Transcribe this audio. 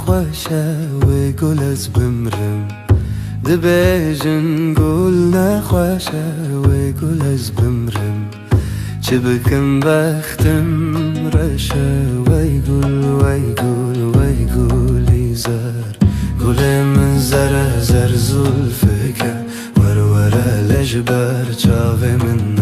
نخوشه و گل از بمرم دبیجن گل نخوشه و گل از بمرم چه بکن بختم رشه وی گلی زر گل من زر زلفکه وره لجبر چاوه من